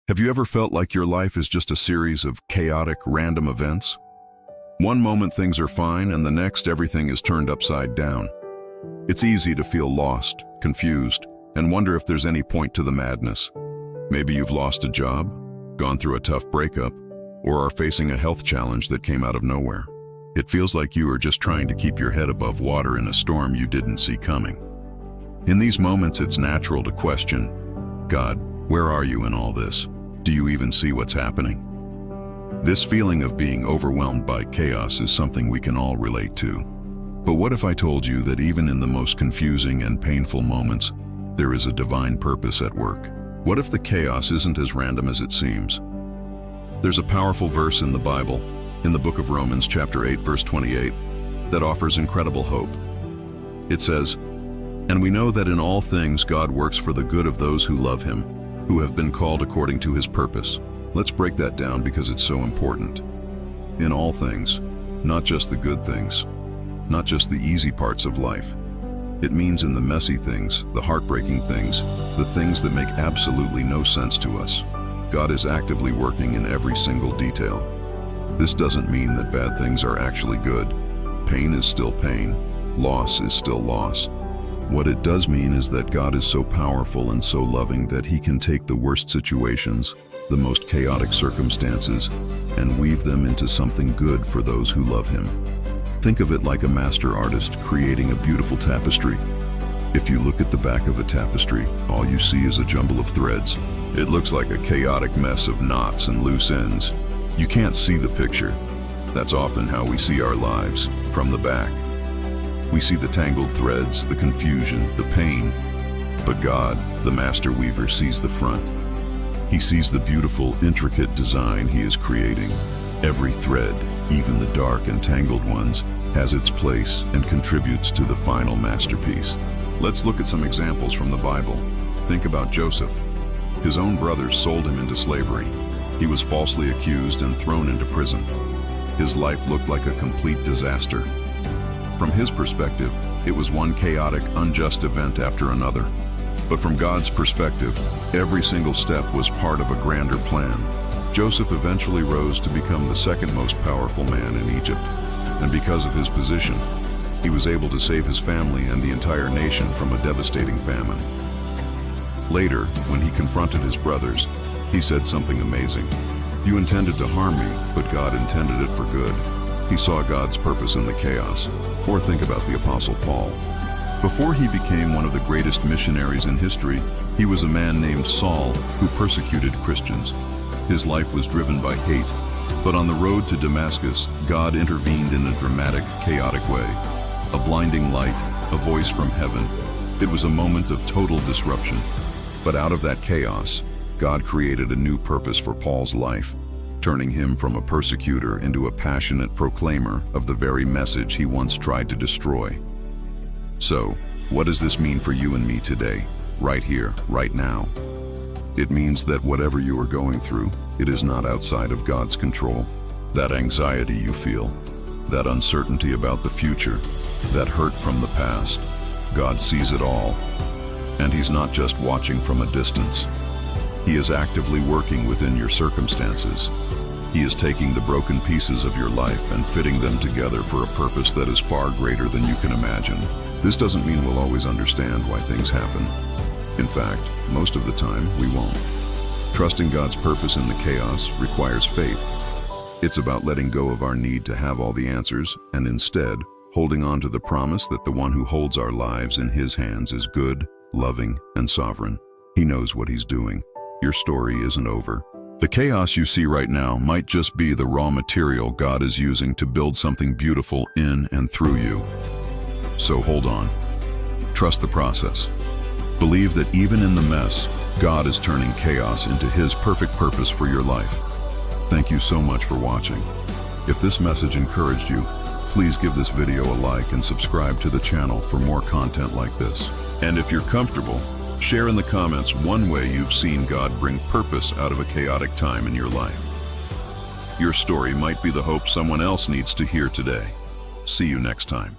Have you ever felt like your life is just a series of chaotic, random events? One moment things are fine, and the next everything is turned upside down. It's easy to feel lost, confused, and wonder if there's any point to the madness. Maybe you've lost a job, gone through a tough breakup, or are facing a health challenge that came out of nowhere. It feels like you are just trying to keep your head above water in a storm you didn't see coming. In these moments, it's natural to question, God, where are you in all this? Do you even see what's happening? This feeling of being overwhelmed by chaos is something we can all relate to. But what if I told you that even in the most confusing and painful moments, there is a divine purpose at work? What if the chaos isn't as random as it seems? There's a powerful verse in the Bible, in the book of Romans chapter 8, verse 28, that offers incredible hope. It says, "And we know that in all things God works for the good of those who love him, who have been called according to his purpose." Let's break that down because it's so important. In all things, not just the good things, not just the easy parts of life. It means in the messy things, the heartbreaking things, the things that make absolutely no sense to us. God is actively working in every single detail. This doesn't mean that bad things are actually good. Pain is still pain. Loss is still loss. What it does mean is that God is so powerful and so loving that he can take the worst situations, the most chaotic circumstances, and weave them into something good for those who love him. Think of it like a master artist creating a beautiful tapestry. If you look at the back of a tapestry, all you see is a jumble of threads. It looks like a chaotic mess of knots and loose ends. You can't see the picture. That's often how we see our lives, from the back. We see the tangled threads, the confusion, the pain. But God, the master weaver, sees the front. He sees the beautiful, intricate design he is creating. Every thread, even the dark and tangled ones, has its place and contributes to the final masterpiece. Let's look at some examples from the Bible. Think about Joseph. His own brothers sold him into slavery. He was falsely accused and thrown into prison. His life looked like a complete disaster. From his perspective, it was one chaotic, unjust event after another. But from God's perspective, every single step was part of a grander plan. Joseph eventually rose to become the second most powerful man in Egypt. And because of his position, he was able to save his family and the entire nation from a devastating famine. Later, when he confronted his brothers, he said something amazing. "You intended to harm me, but God intended it for good." He saw God's purpose in the chaos. Or think about the Apostle Paul. Before he became one of the greatest missionaries in history, he was a man named Saul who persecuted Christians. His life was driven by hate, but on the road to Damascus, God intervened in a dramatic, chaotic way. A blinding light, a voice from heaven. It was a moment of total disruption. But out of that chaos, God created a new purpose for Paul's life, turning him from a persecutor into a passionate proclaimer of the very message he once tried to destroy. So, what does this mean for you and me today, right here, right now? It means that whatever you are going through, it is not outside of God's control. That anxiety you feel, that uncertainty about the future, that hurt from the past, God sees it all. And he's not just watching from a distance. He is actively working within your circumstances. He is taking the broken pieces of your life and fitting them together for a purpose that is far greater than you can imagine. This doesn't mean we'll always understand why things happen. In fact, most of the time, we won't. Trusting God's purpose in the chaos requires faith. It's about letting go of our need to have all the answers and instead holding on to the promise that the one who holds our lives in his hands is good, loving, and sovereign. He knows what he's doing. Your story isn't over. The chaos you see right now might just be the raw material God is using to build something beautiful in and through you. So hold on. Trust the process. Believe that even in the mess, God is turning chaos into his perfect purpose for your life. Thank you so much for watching. If this message encouraged you, please give this video a like and subscribe to the channel for more content like this. And if you're comfortable, share in the comments one way you've seen God bring purpose out of a chaotic time in your life. Your story might be the hope someone else needs to hear today. See you next time.